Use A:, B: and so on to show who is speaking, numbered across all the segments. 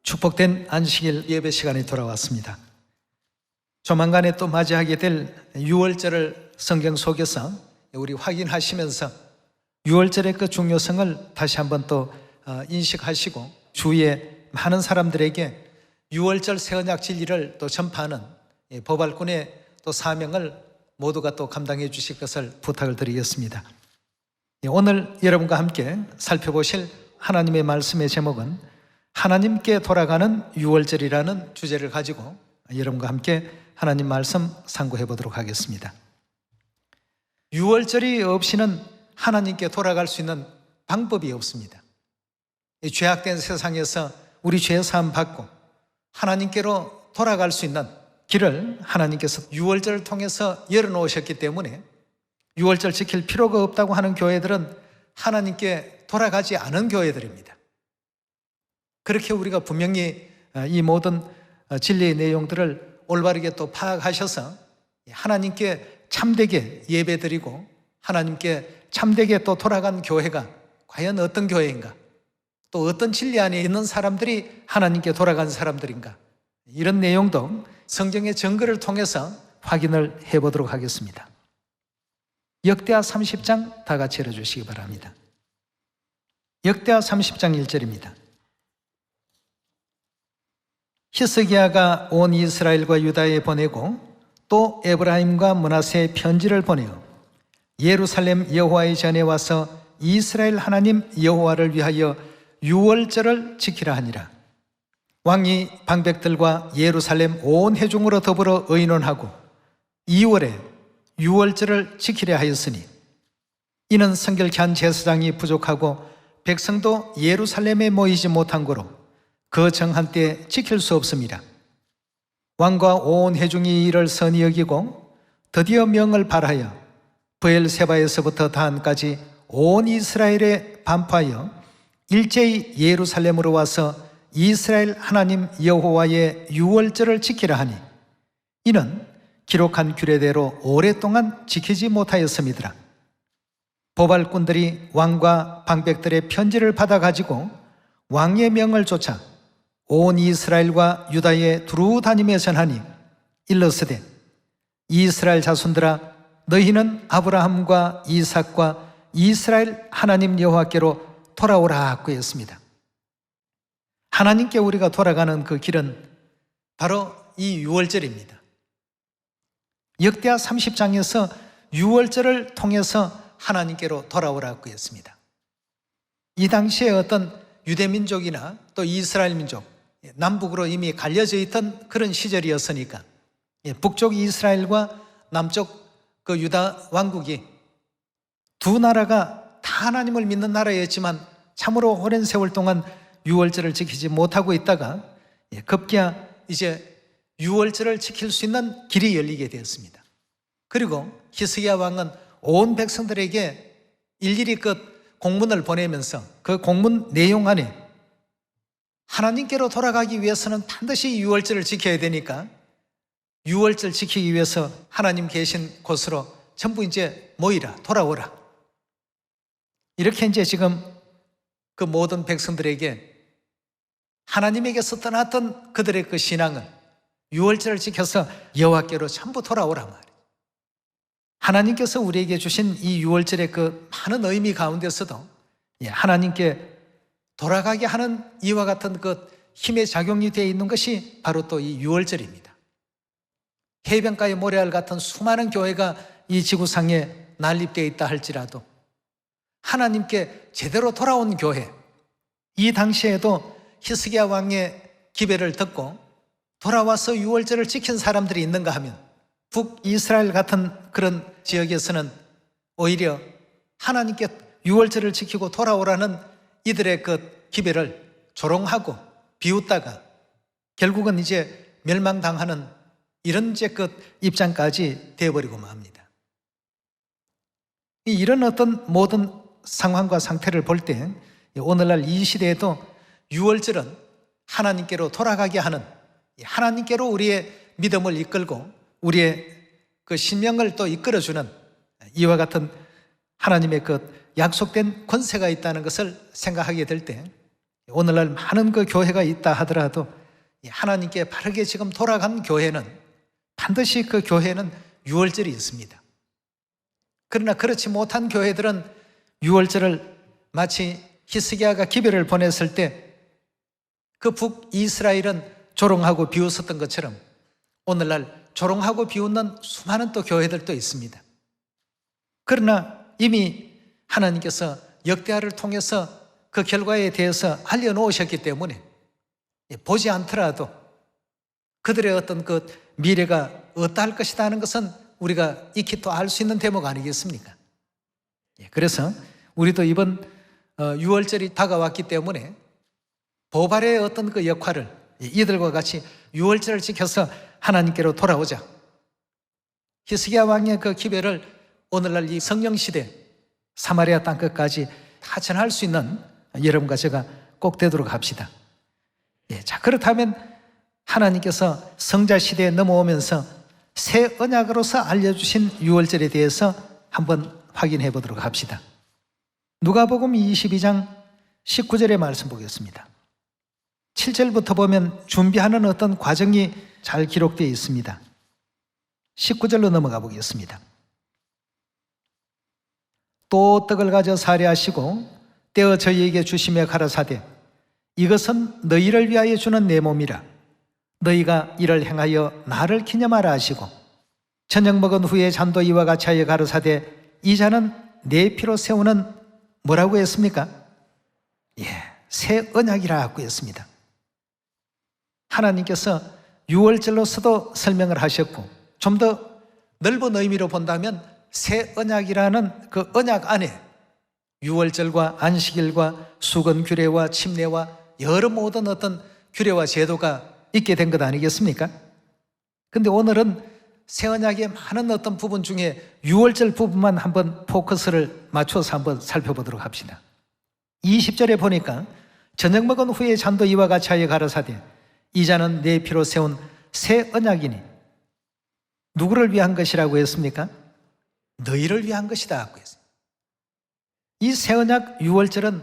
A: 축복된 안식일 예배 시간이 돌아왔습니다. 조만간에 또 맞이하게 될 유월절을 성경 속에서 우리 확인하시면서 유월절의 그 중요성을 다시 한번 또 인식하시고 주위에 많은 사람들에게 유월절 새 언약 진리를 또 전파하는 보발꾼의 또 사명을 모두가 또 감당해 주실 것을 부탁을 드리겠습니다. 오늘 여러분과 함께 살펴보실 하나님의 말씀의 제목은 하나님께 돌아가는 유월절이라는 주제를 가지고 여러분과 함께 하나님 말씀 상고해 보도록 하겠습니다. 유월절이 없이는 하나님께 돌아갈 수 있는 방법이 없습니다. 이 죄악된 세상에서 우리 죄 사함 받고 하나님께로 돌아갈 수 있는 길을 하나님께서 유월절을 통해서 열어놓으셨기 때문에 유월절 지킬 필요가 없다고 하는 교회들은 하나님께 돌아가지 않은 교회들입니다. 그렇게 우리가 분명히 이 모든 진리의 내용들을 올바르게 또 파악하셔서 하나님께 참되게 예배드리고 하나님께 참되게 또 돌아간 교회가 과연 어떤 교회인가, 또 어떤 진리 안에 있는 사람들이 하나님께 돌아간 사람들인가, 이런 내용도 성경의 증거를 통해서 확인을 해보도록 하겠습니다. 역대하 30장 다 같이 읽어주시기 바랍니다. 역대하 30장 1절입니다. 히스기야가 온 이스라엘과 유다에 보내고 또 에브라임과 므낫세에 편지를 보내어 예루살렘 여호와의 전에 와서 이스라엘 하나님 여호와를 위하여 유월절을 지키라 하니라. 왕이 방백들과 예루살렘 온 회중으로 더불어 의논하고 2월에 유월절을 지키려 하였으니 이는 성결케 한 제사장이 부족하고 백성도 예루살렘에 모이지 못한 고로 그 정한 때 지킬 수 없습니다. 왕과 온 회중이 이를 선히 여기고 드디어 명을 발하여 브엘세바에서부터 단까지 온 이스라엘에 반포하여 일제히 예루살렘으로 와서 이스라엘 하나님 여호와의 유월절을 지키라 하니 이는 기록한 규례대로 오랫동안 지키지 못하였음이더라. 보발꾼들이 왕과 방백들의 편지를 받아가지고 왕의 명을 쫓아 온 이스라엘과 유다에 두루 다니며 전하니 일러스되 이스라엘 자손들아 너희는 아브라함과 이삭과 이스라엘 하나님 여호와께로 돌아오라 하였습니다. 하나님께 우리가 돌아가는 그 길은 바로 이 유월절입니다. 역대하 30장에서 유월절을 통해서 하나님께로 돌아오라고 했습니다. 이 당시에 어떤 유대민족이나 또 이스라엘 민족, 남북으로 이미 갈려져 있던 그런 시절이었으니까 북쪽 이스라엘과 남쪽 그 유다 왕국이 두 나라가 다 하나님을 믿는 나라였지만 참으로 오랜 세월 동안 유월절을 지키지 못하고 있다가 급기야 이제 유월절을 지킬 수 있는 길이 열리게 되었습니다. 그리고 히스기야 왕은 온 백성들에게 일일이 그 공문을 보내면서 그 공문 내용 안에 하나님께로 돌아가기 위해서는 반드시 유월절을 지켜야 되니까 유월절 지키기 위해서 하나님 계신 곳으로 전부 이제 모이라, 돌아오라. 이렇게 이제 지금 그 모든 백성들에게 하나님에게서 떠났던 그들의 그 신앙은 유월절을 지켜서 여호와께로 전부 돌아오라 말이에요. 하나님께서 우리에게 주신 이 유월절의 그 많은 의미 가운데서도 하나님께 돌아가게 하는 이와 같은 그 힘의 작용이 되어 있는 것이 바로 또 이 유월절입니다. 해변가의 모래알 같은 수많은 교회가 이 지구상에 난립되어 있다 할지라도 하나님께 제대로 돌아온 교회, 이 당시에도 히스기야 왕의 기배를 듣고 돌아와서 유월절을 지킨 사람들이 있는가 하면 북이스라엘 같은 그런 지역에서는 오히려 하나님께 유월절을 지키고 돌아오라는 이들의 그 기배를 조롱하고 비웃다가 결국은 이제 멸망당하는 이런 이제 그 입장까지 되어버리고 맙니다. 이런 어떤 모든 상황과 상태를 볼 때 오늘날 이 시대에도 유월절은 하나님께로 돌아가게 하는, 하나님께로 우리의 믿음을 이끌고 우리의 그 신명을 또 이끌어주는 이와 같은 하나님의 그 약속된 권세가 있다는 것을 생각하게 될 때 오늘날 많은 그 교회가 있다 하더라도 하나님께 바르게 지금 돌아간 교회는 반드시 그 교회는 유월절이 있습니다. 그러나 그렇지 못한 교회들은 유월절을 마치 히스기야가 기별을 보냈을 때 그 북이스라엘은 조롱하고 비웃었던 것처럼 오늘날 조롱하고 비웃는 수많은 또 교회들도 있습니다. 그러나 이미 하나님께서 역대하를 통해서 그 결과에 대해서 알려놓으셨기 때문에 보지 않더라도 그들의 어떤 그 미래가 어떠할 것이다 하는 것은 우리가 익히 또 알 수 있는 대목 아니겠습니까? 그래서 우리도 이번 유월절이 다가왔기 때문에 보발의 어떤 그 역할을 이들과 같이 유월절을 지켜서 하나님께로 돌아오자. 히스기야 왕의 그 기별을 오늘날 이 성령시대 사마리아 땅끝까지 다 전할 수 있는 여러분과 제가 꼭 되도록 합시다. 자, 그렇다면 하나님께서 성자시대에 넘어오면서 새 언약으로서 알려주신 유월절에 대해서 한번 확인해 보도록 합시다. 누가복음 22장 19절의 말씀 보겠습니다. 7절부터 보면 준비하는 어떤 과정이 잘 기록되어 있습니다. 19절로 넘어가 보겠습니다. 또 떡을 가져 사례하시고 떼어 저희에게 주시며 가라사대 이것은 너희를 위하여 주는 내 몸이라 너희가 이를 행하여 나를 기념하라 하시고 저녁 먹은 후에 잔도 이와 같이 하여 가라사대 이 잔은 내 피로 세우는 뭐라고 했습니까? 새 언약이라고 했습니다. 하나님께서 유월절로서도 설명을 하셨고 좀 더 넓은 의미로 본다면 새 언약이라는 그 언약 안에 유월절과 안식일과 수건 규례와 침례와 여러 모든 어떤 규례와 제도가 있게 된 것 아니겠습니까? 근데 오늘은 새 언약의 많은 어떤 부분 중에 유월절 부분만 한번 포커스를 맞춰서 한번 살펴보도록 합시다. 20절에 보니까 저녁 먹은 후에 잔도 이와 같이 하여 가라사대 이 잔은 내 피로 세운 새 언약이니 누구를 위한 것이라고 했습니까? 너희를 위한 것이다 하고 했어요. 이 새 언약 유월절은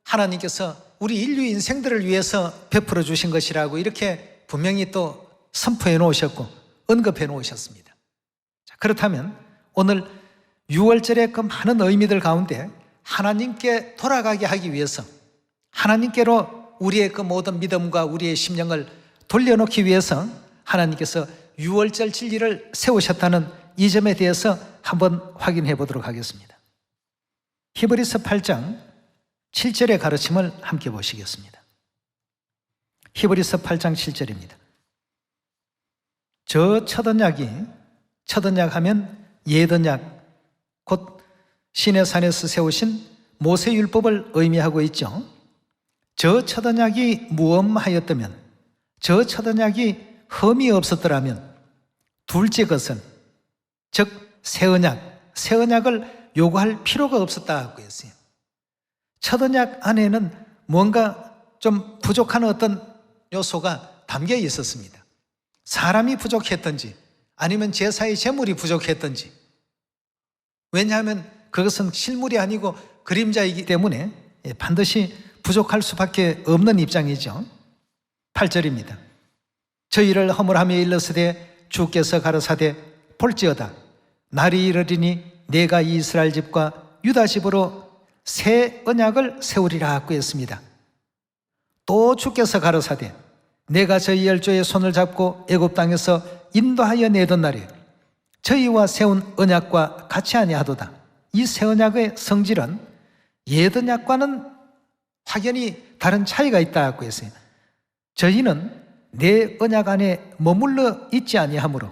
A: 하나님께서 우리 인류 인생들을 위해서 베풀어 주신 것이라고 이렇게 분명히 또 선포해 놓으셨고 언급해 놓으셨습니다. 자, 그렇다면 오늘 유월절의 그 많은 의미들 가운데 하나님께 돌아가게 하기 위해서 하나님께로 우리의 그 모든 믿음과 우리의 심령을 돌려놓기 위해서 하나님께서 유월절 진리를 세우셨다는 이 점에 대해서 한번 확인해 보도록 하겠습니다. 히브리서 8장 7절의 가르침을 함께 보시겠습니다. 히브리서 8장 7절입니다. 저 첫 언약이 첫 언약 하면 옛 언약 곧 시내산에서 세우신 모세율법을 의미하고 있죠. 저 첫 언약이 무엄하였다면 저 첫 언약이 흠이 없었더라면 둘째 것은 즉 새 언약을 요구할 필요가 없었다고 했어요. 첫 언약 안에는 뭔가 좀 부족한 어떤 요소가 담겨 있었습니다. 사람이 부족했던지 아니면 제사의 제물이 부족했던지 왜냐하면 그것은 실물이 아니고 그림자이기 때문에 반드시 부족할 수밖에 없는 입장이죠. 8절입니다. 저희를 허물하며 일렀으되 주께서 가라사대 볼지어다 날이 이르리니 내가 이스라엘 집과 유다 집으로 새 언약을 세우리라 하고 했습니다. 또 주께서 가라사대 내가 저희 열조의 손을 잡고 애굽 땅에서 인도하여 내던 날에 저희와 세운 언약과 같이 아니하도다. 이 새 언약의 성질은 옛 언약과는 확연히 다른 차이가 있다고 했어요. 저희는 내 언약 안에 머물러 있지 아니하므로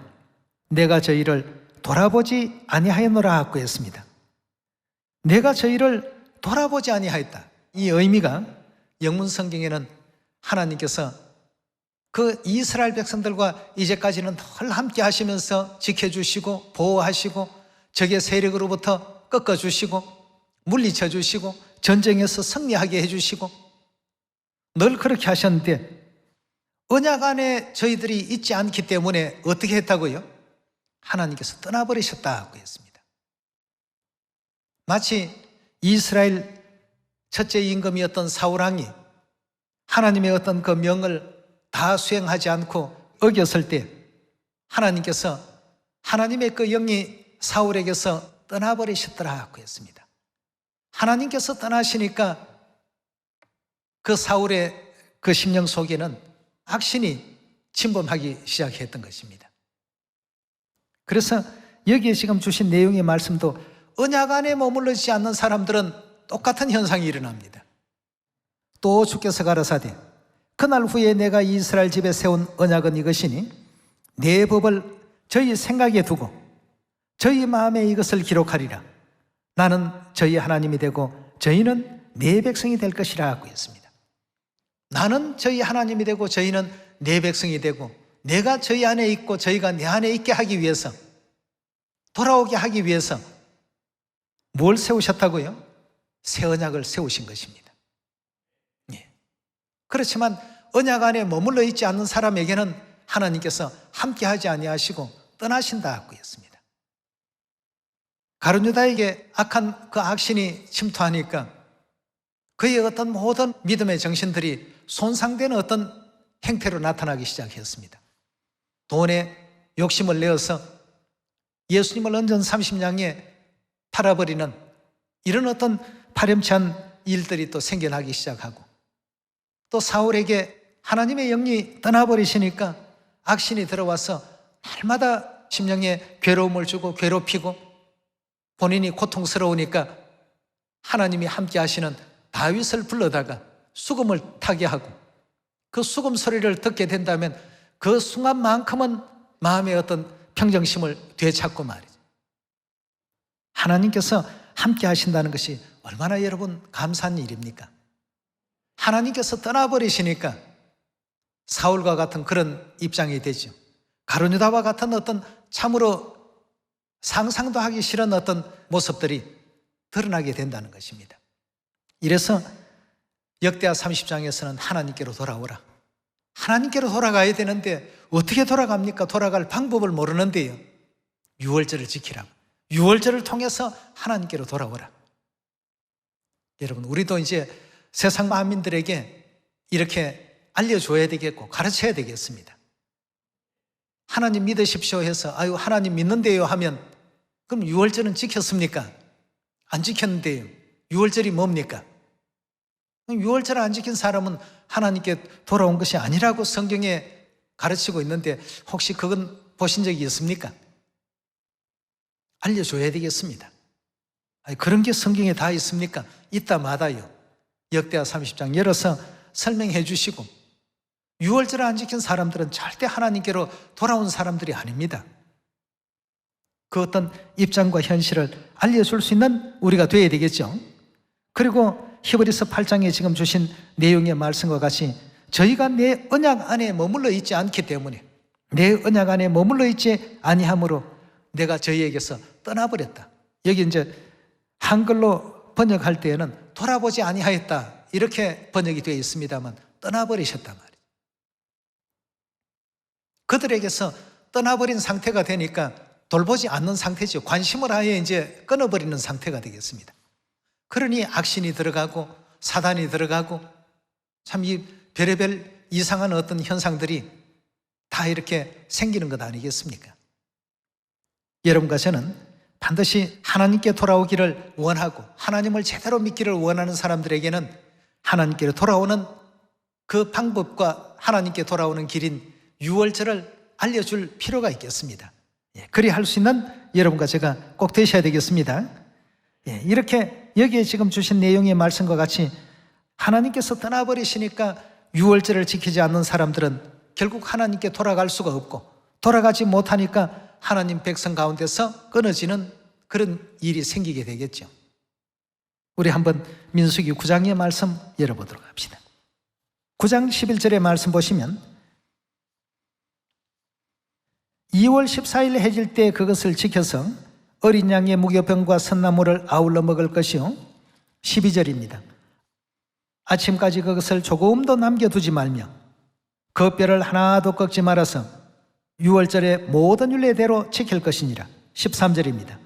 A: 내가 저희를 돌아보지 아니하였노라 하고 했습니다. 내가 저희를 돌아보지 아니하였다. 이 의미가 영문 성경에는 하나님께서 그 이스라엘 백성들과 이제까지는 늘 함께 하시면서 지켜주시고 보호하시고 적의 세력으로부터 꺾어주시고 물리쳐주시고 전쟁에서 승리하게 해주시고 늘 그렇게 하셨는데 언약 안에 저희들이 있지 않기 때문에 어떻게 했다고요? 하나님께서 떠나버리셨다고 했습니다. 마치 이스라엘 첫째 임금이었던 사울왕이 하나님의 어떤 그 명을 다 수행하지 않고 어겼을 때 하나님께서 하나님의 그 영이 사울에게서 떠나버리셨더라고 했습니다. 하나님께서 떠나시니까 그 사울의 그 심령 속에는 악신이 침범하기 시작했던 것입니다. 그래서 여기에 지금 주신 내용의 말씀도 언약 안에 머물러 있지 않는 사람들은 똑같은 현상이 일어납니다. 또 주께서 가라사대 그날 후에 내가 이스라엘 집에 세운 언약은 이것이니 내 법을 저희 생각에 두고 저희 마음에 이것을 기록하리라. 나는 저희 하나님이 되고 저희는 내 백성이 될 것이라 하고 했습니다. 나는 저희 하나님이 되고 저희는 내 백성이 되고 내가 저희 안에 있고 저희가 내 안에 있게 하기 위해서, 돌아오게 하기 위해서 뭘 세우셨다고요? 새 언약을 세우신 것입니다. 예. 그렇지만 언약 안에 머물러 있지 않는 사람에게는 하나님께서 함께하지 아니하시고 떠나신다고 했습니다. 가룟 유다에게 악한 그 악신이 침투하니까 그의 어떤 모든 믿음의 정신들이 손상되는 어떤 행태로 나타나기 시작했습니다. 돈에 욕심을 내어서 예수님을 언전 30냥에 팔아버리는 이런 어떤 파렴치한 일들이 또 생겨나기 시작하고, 또 사울에게 하나님의 영이 떠나버리시니까 악신이 들어와서 날마다 심령에 괴로움을 주고 괴롭히고 본인이 고통스러우니까 하나님이 함께 하시는 다윗을 불러다가 수금을 타게 하고, 그 수금 소리를 듣게 된다면 그 순간만큼은 마음의 어떤 평정심을 되찾고 말이죠. 하나님께서 함께 하신다는 것이 얼마나 여러분 감사한 일입니까? 하나님께서 떠나버리시니까 사울과 같은 그런 입장이 되죠. 가룟 유다와 같은 어떤 참으로 상상도 하기 싫은 어떤 모습들이 드러나게 된다는 것입니다. 이래서 역대하 30장에서는 하나님께로 돌아오라. 하나님께로 돌아가야 되는데 어떻게 돌아갑니까? 돌아갈 방법을 모르는데요. 유월절을 지키라고. 유월절을 통해서 하나님께로 돌아오라. 여러분, 우리도 이제 세상 만민들에게 이렇게 알려줘야 되겠고 가르쳐야 되겠습니다. 하나님 믿으십시오 해서 아유 하나님 믿는데요 하면 그럼 유월절은 지켰습니까? 안 지켰는데요. 유월절이 뭡니까? 유월절 안 지킨 사람은 하나님께 돌아온 것이 아니라고 성경에 가르치고 있는데 혹시 그건 보신 적이 있습니까? 알려줘야 되겠습니다. 아니, 그런 게 성경에 다 있습니까? 있다 마다요. 역대하 30장 열어서 설명해 주시고, 유월절을 안 지킨 사람들은 절대 하나님께로 돌아온 사람들이 아닙니다. 그 어떤 입장과 현실을 알려줄 수 있는 우리가 되어야 되겠죠. 그리고 히브리서 8장에 지금 주신 내용의 말씀과 같이 저희가 내 언약 안에 머물러 있지 않기 때문에, 내 언약 안에 머물러 있지 아니함으로 내가 저희에게서 떠나버렸다. 여기 이제 한글로 번역할 때에는 돌아보지 아니하였다 이렇게 번역이 되어 있습니다만 떠나버리셨단 말이에요. 그들에게서 떠나버린 상태가 되니까 돌보지 않는 상태죠. 관심을 아예 이제 끊어버리는 상태가 되겠습니다. 그러니 악신이 들어가고 사단이 들어가고 참 이 별의별 이상한 어떤 현상들이 다 이렇게 생기는 것 아니겠습니까? 여러분과 저는 반드시 하나님께 돌아오기를 원하고 하나님을 제대로 믿기를 원하는 사람들에게는 하나님께 돌아오는 그 방법과 하나님께 돌아오는 길인 유월절을 알려줄 필요가 있겠습니다. 그리 할 수 있는 여러분과 제가 꼭 되셔야 되겠습니다. 이렇게 여기에 지금 주신 내용의 말씀과 같이 하나님께서 떠나버리시니까 유월절을 지키지 않는 사람들은 결국 하나님께 돌아갈 수가 없고, 돌아가지 못하니까 하나님 백성 가운데서 끊어지는 그런 일이 생기게 되겠죠. 우리 한번 민수기 9장의 말씀 열어보도록 합시다. 9장 11절의 말씀 보시면 2월 14일 해질 때 그것을 지켜서 어린 양의 무교병과 선나물을 아울러 먹을 것이요. 12절입니다. 아침까지 그것을 조금도 남겨두지 말며 그 뼈를 하나도 꺾지 말아서 유월절의 모든 율례대로 지킬 것이니라. 13절입니다.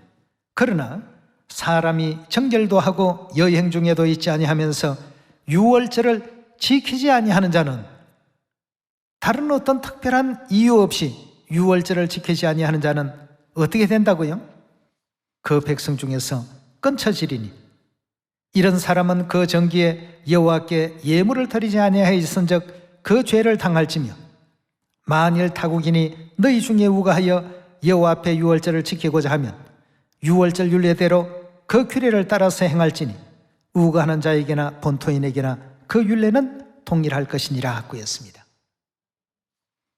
A: 그러나 사람이 정결도 하고 여행 중에도 있지 아니하면서 유월절을 지키지 아니하는 자는, 다른 어떤 특별한 이유 없이 유월절을 지키지 아니하는 자는 어떻게 된다고요? 그 백성 중에서 끊쳐지리니 이런 사람은 그 정기에 여호와께 예물을 드리지 아니하여 있은즉 그 죄를 당할지며, 만일 타국인이 너희 중에 우가하여 여호와 앞에 유월절을 지키고자 하면 유월절 율례대로 그 규례를 따라서 행할지니 우가하는 자에게나 본토인에게나 그 율례는 동일할 것이니라 하고 했습니다.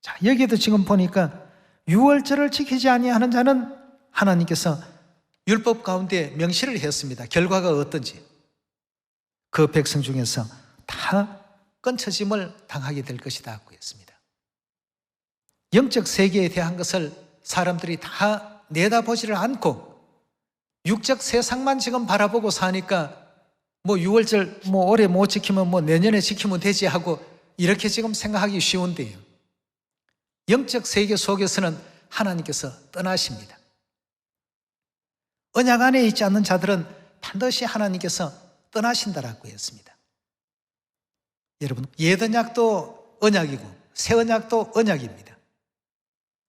A: 자, 여기에도 지금 보니까 유월절을 지키지 아니하는 자는 하나님께서 율법 가운데 명시를 했습니다. 결과가 어떤지. 그 백성 중에서 다 끊쳐짐을 당하게 될 것이다 하고 했습니다. 영적 세계에 대한 것을 사람들이 다 내다보지를 않고 육적 세상만 지금 바라보고 사니까 유월절 올해 못 지키면 내년에 지키면 되지 하고 이렇게 지금 생각하기 쉬운데요. 영적 세계 속에서는 하나님께서 떠나십니다. 언약 안에 있지 않는 자들은 반드시 하나님께서 떠나신다라고 했습니다. 여러분, 옛 언약도 언약이고 새 언약도 언약입니다.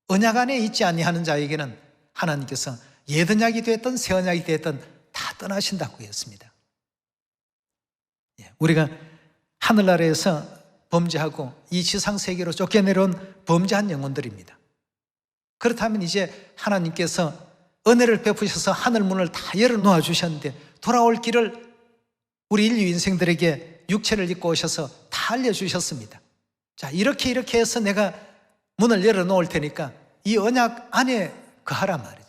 A: 언약 안에 있지 아니하는 자에게는 하나님께서 옛 언약이 됐든 새 언약이 됐든 다 떠나신다고 했습니다. 우리가 하늘나라에서 범죄하고 이 지상세계로 쫓겨내려온 범죄한 영혼들입니다. 그렇다면 이제 하나님께서 은혜를 베푸셔서 하늘문을 다 열어놓아 주셨는데 돌아올 길을 우리 인류 인생들에게 육체를 입고 오셔서 다 알려주셨습니다. 자, 이렇게 해서 내가 문을 열어놓을 테니까 이 언약 안에 거하란 말이죠.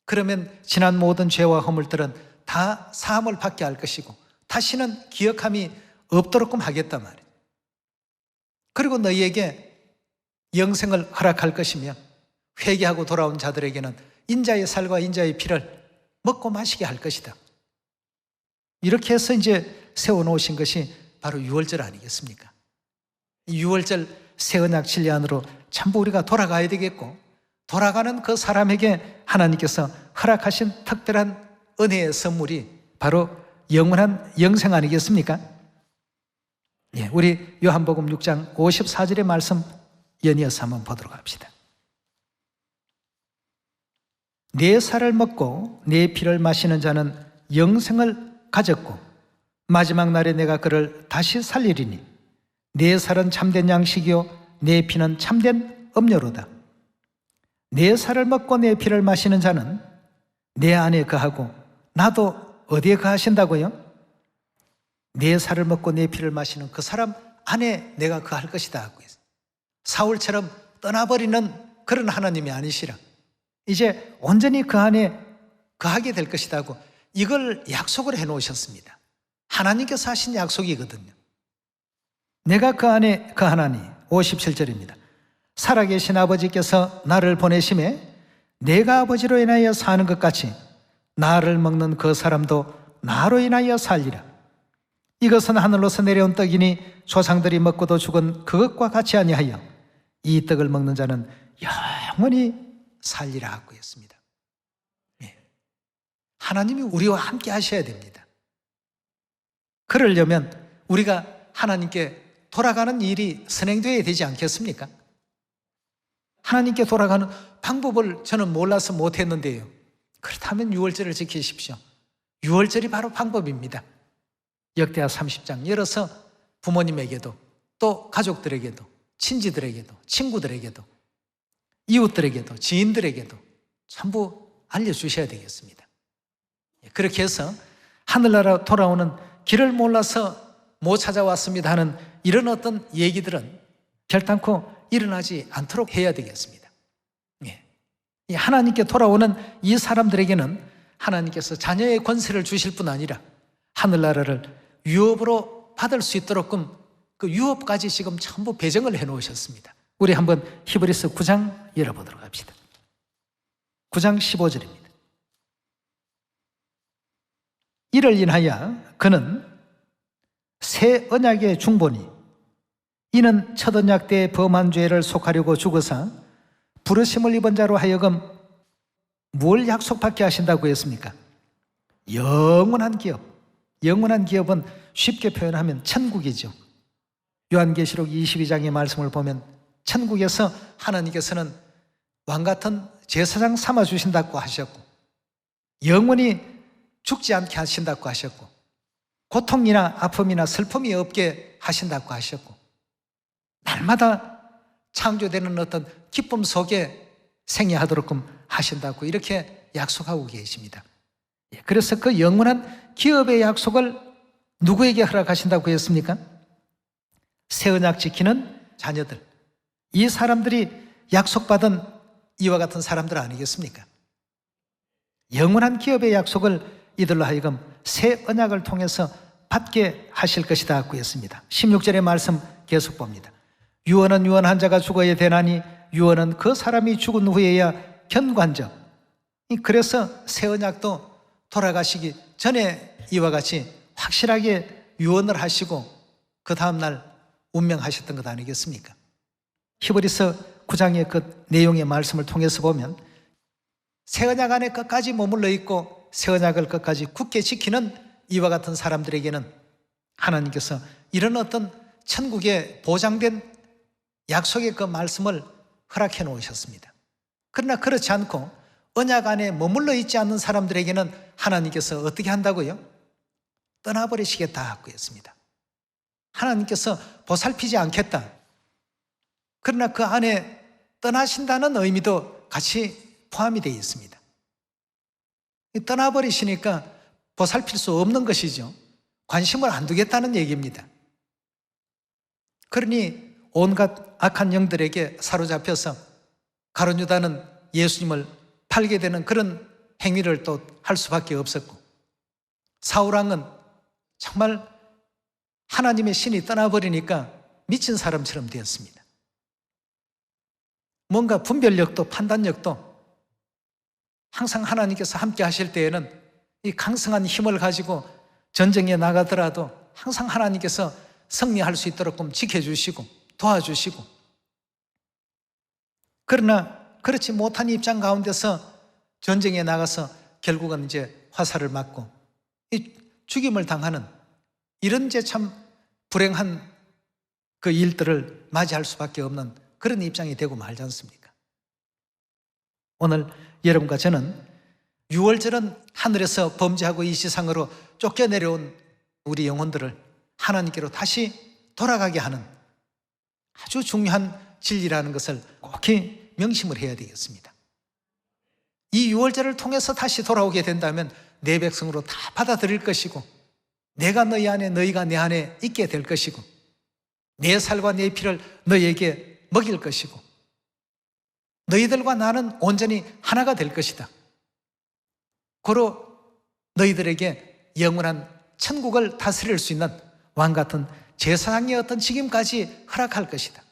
A: 그러면 지난 모든 죄와 허물들은 다 사함을 받게 할 것이고 다시는 기억함이 없도록끔 하겠단 말이에요. 그리고 너희에게 영생을 허락할 것이며 회개하고 돌아온 자들에게는 인자의 살과 인자의 피를 먹고 마시게 할 것이다. 이렇게 해서 이제 세워놓으신 것이 바로 유월절 아니겠습니까? 유월절 새 언약 진리 안으로 전부 우리가 돌아가야 되겠고, 돌아가는 그 사람에게 하나님께서 허락하신 특별한 은혜의 선물이 바로 영원한 영생 아니겠습니까? 예, 우리 요한복음 6장 54절의 말씀 연이어서 한번 보도록 합시다. 내 살을 먹고 내 피를 마시는 자는 영생을 가졌고 마지막 날에 내가 그를 다시 살리리니 내 살은 참된 양식이요 내 피는 참된 음료로다. 내 살을 먹고 내 피를 마시는 자는 내 안에 거하고 나도 어디에 거하신다고요? 내 살을 먹고 내 피를 마시는 그 사람 안에 내가 거할 것이다 하고 있어요. 사울처럼 떠나버리는 그런 하나님이 아니시라. 이제 온전히 그 안에 거하게 될 것이다 하고 이걸 약속을 해놓으셨습니다. 하나님께서 하신 약속이거든요. 내가 그 안에 거하나니 57절입니다. 살아계신 아버지께서 나를 보내심에 내가 아버지로 인하여 사는 것 같이 나를 먹는 그 사람도 나로 인하여 살리라. 이것은 하늘로서 내려온 떡이니 조상들이 먹고도 죽은 그것과 같이 아니하여 이 떡을 먹는 자는 영원히 살리라 하고 했습니다. 하나님이 우리와 함께 하셔야 됩니다. 그러려면 우리가 하나님께 돌아가는 일이 선행되어야 되지 않겠습니까? 하나님께 돌아가는 방법을 저는 몰라서 못했는데요. 그렇다면 유월절을 지키십시오. 유월절이 바로 방법입니다. 역대하 30장 열어서 부모님에게도 또 가족들에게도 친지들에게도 친구들에게도 이웃들에게도 지인들에게도 전부 알려주셔야 되겠습니다. 그렇게 해서 하늘나라 돌아오는 길을 몰라서 못 찾아왔습니다 하는 이런 어떤 얘기들은 결단코 일어나지 않도록 해야 되겠습니다. 하나님께 돌아오는 이 사람들에게는 하나님께서 자녀의 권세를 주실 뿐 아니라 하늘나라를 유업으로 받을 수 있도록끔 그 유업까지 지금 전부 배정을 해놓으셨습니다. 우리 한번 히브리서 9장 열어보도록 합시다. 9장 15절입니다. 이를 인하여 그는 새 언약의 중보니 이는 첫 언약 때 범한 죄를 속하려고 죽어서 부르심을 입은 자로 하여금 뭘 약속받게 하신다고 했습니까? 영원한 기업. 영원한 기업은 쉽게 표현하면 천국이죠. 요한계시록 22장의 말씀을 보면 천국에서 하나님께서는 왕같은 제사장 삼아주신다고 하셨고, 영원히 죽지 않게 하신다고 하셨고, 고통이나 아픔이나 슬픔이 없게 하신다고 하셨고, 날마다 창조되는 어떤 기쁨 속에 생애하도록끔 하신다고 이렇게 약속하고 계십니다. 그래서 그 영원한 기업의 약속을 누구에게 허락하신다고 했습니까? 새 언약 지키는 자녀들, 이 사람들이 약속받은 이와 같은 사람들 아니겠습니까? 영원한 기업의 약속을 이들로 하여금 새 언약을 통해서 받게 하실 것이다 하고 했습니다. 16절의 말씀 계속 봅니다. 유언은 유언한 자가 죽어야 되나니 유언은 그 사람이 죽은 후에야 견관적. 그래서 새 언약도 돌아가시기 전에 이와 같이 확실하게 유언을 하시고 그 다음날 운명하셨던 것 아니겠습니까? 히브리서 9장의 그 내용의 말씀을 통해서 보면 새 언약 안에 끝까지 머물러 있고 새 언약을 끝까지 굳게 지키는 이와 같은 사람들에게는 하나님께서 이런 어떤 천국에 보장된 약속의 그 말씀을 허락해 놓으셨습니다. 그러나 그렇지 않고 언약 안에 머물러 있지 않는 사람들에게는 하나님께서 어떻게 한다고요? 떠나버리시겠다 하고 했습니다. 하나님께서 보살피지 않겠다. 그러나 그 안에 떠나신다는 의미도 같이 포함이 되어 있습니다. 떠나버리시니까 보살필 수 없는 것이죠. 관심을 안 두겠다는 얘기입니다. 그러니 온갖 악한 영들에게 사로잡혀서 가룟 유다는 예수님을 팔게 되는 그런 행위를 또 할 수밖에 없었고, 사울 왕은 정말 하나님의 신이 떠나버리니까 미친 사람처럼 되었습니다. 뭔가 분별력도 판단력도 항상 하나님께서 함께 하실 때에는 이 강성한 힘을 가지고 전쟁에 나가더라도 항상 하나님께서 승리할 수 있도록 좀 지켜주시고 도와주시고, 그러나 그렇지 못한 입장 가운데서 전쟁에 나가서 결국은 이제 화살을 맞고 죽임을 당하는 이런 이제 참 불행한 그 일들을 맞이할 수밖에 없는 그런 입장이 되고 말지 않습니까? 오늘 여러분과 저는 6월절은 하늘에서 범죄하고 이 세상으로 쫓겨내려온 우리 영혼들을 하나님께로 다시 돌아가게 하는 아주 중요한 진리라는 것을 꼭히 명심을 해야 되겠습니다. 이 6월절을 통해서 다시 돌아오게 된다면 내 백성으로 다 받아들일 것이고, 내가 너희 안에 너희가 내 안에 있게 될 것이고, 내 살과 내 피를 너희에게 먹일 것이고, 너희들과 나는 온전히 하나가 될 것이다. 고로 너희들에게 영원한 천국을 다스릴 수 있는 왕같은 제사장의 어떤 직임까지 허락할 것이다.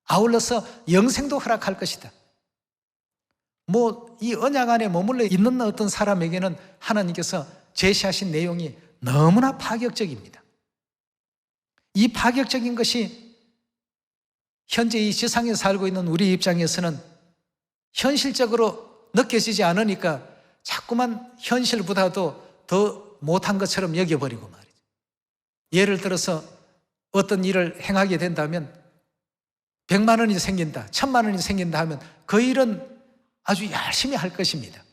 A: 아울러서 영생도 허락할 것이다. 이 언약 안에 머물러 있는 어떤 사람에게는 하나님께서 제시하신 내용이 너무나 파격적입니다. 이 파격적인 것이 현재 이 세상에 살고 있는 우리 입장에서는 현실적으로 느껴지지 않으니까 자꾸만 현실보다도 더 못한 것처럼 여겨버리고 말이죠. 예를 들어서 어떤 일을 행하게 된다면 100만 원이 생긴다, 1000만 원이 생긴다 하면 그 일은 아주 열심히 할 것입니다.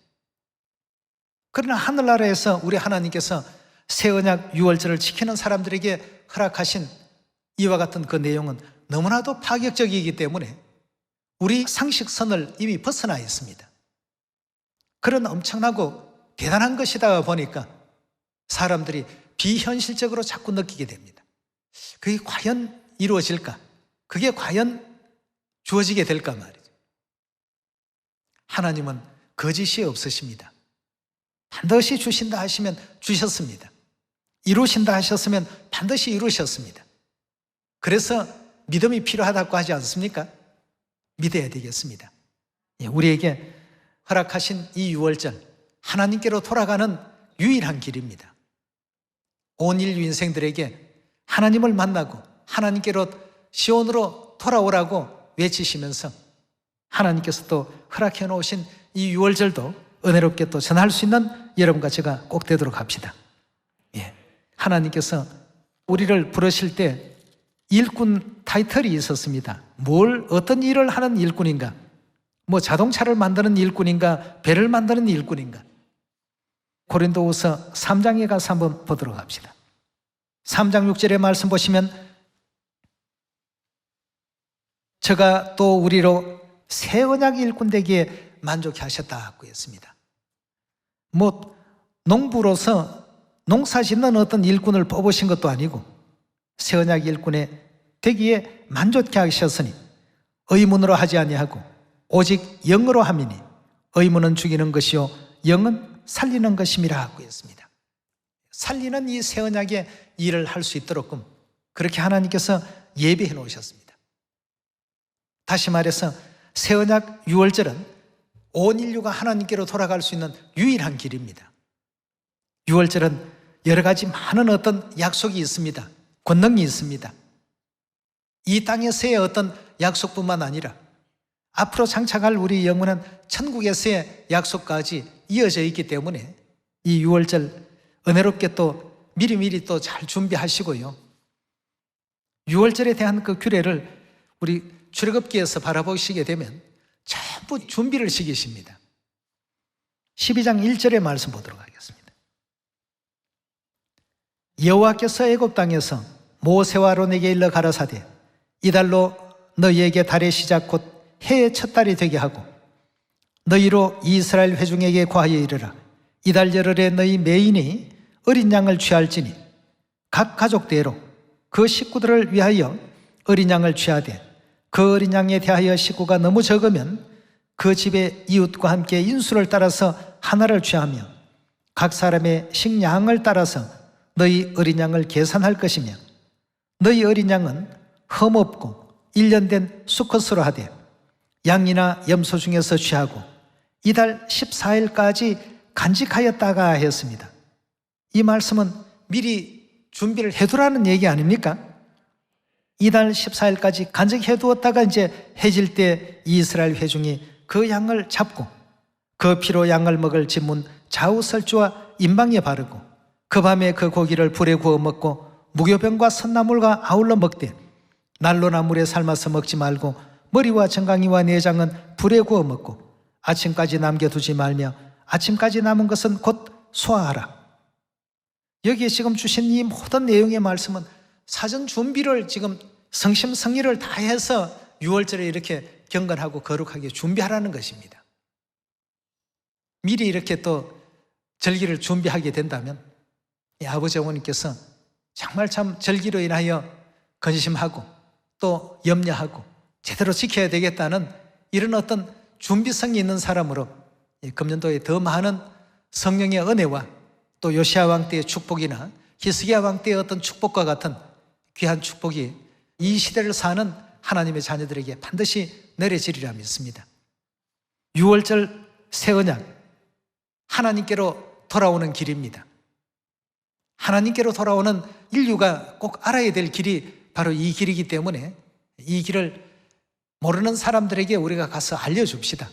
A: 그러나 하늘나라에서 우리 하나님께서 새 언약 6월절을 지키는 사람들에게 허락하신 이와 같은 그 내용은 너무나도 파격적이기 때문에 우리 상식선을 이미 벗어나 있습니다. 그런 엄청나고 대단한 것이다 보니까 사람들이 비현실적으로 자꾸 느끼게 됩니다. 그게 과연 이루어질까? 그게 과연 주어지게 될까 말이죠. 하나님은 거짓이 없으십니다. 반드시 주신다 하시면 주셨습니다. 이루신다 하셨으면 반드시 이루셨습니다. 그래서 믿음이 필요하다고 하지 않습니까? 믿어야 되겠습니다. 우리에게 허락하신 이 6월절, 하나님께로 돌아가는 유일한 길입니다. 온 인류 인생들에게 하나님을 만나고 하나님께로 시온으로 돌아오라고 외치시면서 하나님께서 또 허락해 놓으신 이 6월절도 은혜롭게 또 전할 수 있는 여러분과 제가 꼭 되도록 합시다. 하나님께서 우리를 부르실 때 일꾼 타이틀이 있었습니다. 어떤 일을 하는 일꾼인가? 자동차를 만드는 일꾼인가? 배를 만드는 일꾼인가? 고린도후서 3장에 가서 한번 보도록 합시다. 3장 6절의 말씀 보시면 저가 또 우리로 새 언약 일꾼 되기에 만족해 하셨다고 했습니다. 농부로서 농사 짓는 어떤 일꾼을 뽑으신 것도 아니고 새 언약 일꾼에 되기에 만족해 하셨으니 의문으로 하지 아니하고 오직 영으로 함이니 의문은 죽이는 것이요 영은 살리는 것임이라 하고 했습니다. 살리는 이 새 언약의 일을 할 수 있도록 그렇게 하나님께서 예비해 놓으셨습니다. 다시 말해서 새 언약 유월절은 온 인류가 하나님께로 돌아갈 수 있는 유일한 길입니다. 유월절은 여러 가지 많은 어떤 약속이 있습니다. 권능이 있습니다. 이 땅에서의 어떤 약속뿐만 아니라 앞으로 장착할 우리 영혼은 천국에서의 약속까지 이어져 있기 때문에 이 유월절 은혜롭게 또 미리미리 또 잘 준비하시고요. 유월절에 대한 그 규례를 우리 출애굽기에서 바라보시게 되면 전부 준비를 시키십니다. 12장 1절의 말씀 보도록 하겠습니다. 여호와께서 애굽 땅에서 모세와 아론에게 일러 가라사대 이달로 너희에게 달의 시작 곧 해의 첫 달이 되게 하고 너희로 이스라엘 회중에게 과하여 이르라. 이달 열흘에 너희 매인이 어린 양을 취할지니 각 가족대로 그 식구들을 위하여 어린 양을 취하되 그 어린 양에 대하여 식구가 너무 적으면 그 집의 이웃과 함께 인수를 따라서 하나를 취하며 각 사람의 식량을 따라서 너희 어린 양을 계산할 것이며 너희 어린 양은 흠없고 1년 된 수컷으로 하되 양이나 염소 중에서 취하고 이달 14일까지 간직하였다가 했습니다. 이 말씀은 미리 준비를 해두라는 얘기 아닙니까? 이달 14일까지 간직해두었다가 이제 해질 때 이스라엘 회중이 그 양을 잡고 그 피로 양을 먹을 진문 좌우설주와 임방에 바르고 그 밤에 그 고기를 불에 구워 먹고 무교병과 선나물과 아울러 먹되 난로나 물에 삶아서 먹지 말고 머리와 정강이와 내장은 불에 구워 먹고 아침까지 남겨두지 말며 아침까지 남은 것은 곧 소화하라. 여기에 지금 주신 이 모든 내용의 말씀은 사전 준비를 지금 성심성의를 다해서 6월절에 이렇게 경건하고 거룩하게 준비하라는 것입니다. 미리 이렇게 또 절기를 준비하게 된다면 아버지 어머니께서 정말 참 절기로 인하여 근심하고 또 염려하고 제대로 지켜야 되겠다는 이런 어떤 준비성이 있는 사람으로 금년도에 더 많은 성령의 은혜와 또 요시야 왕 때의 축복이나 히스기야 왕 때의 어떤 축복과 같은 귀한 축복이 이 시대를 사는 하나님의 자녀들에게 반드시 내려지리라 믿습니다. 6월절 새 언약, 하나님께로 돌아오는 길입니다. 하나님께로 돌아오는 인류가 꼭 알아야 될 길이 바로 이 길이기 때문에 이 길을 모르는 사람들에게 우리가 가서 알려줍시다.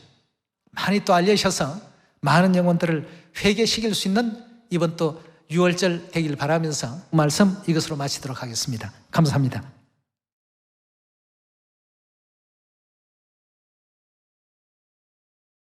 A: 많이 또 알려셔서 많은 영혼들을 회개시킬 수 있는 이번 또 6월절 되길 바라면서 말씀 이것으로 마치도록 하겠습니다. 감사합니다.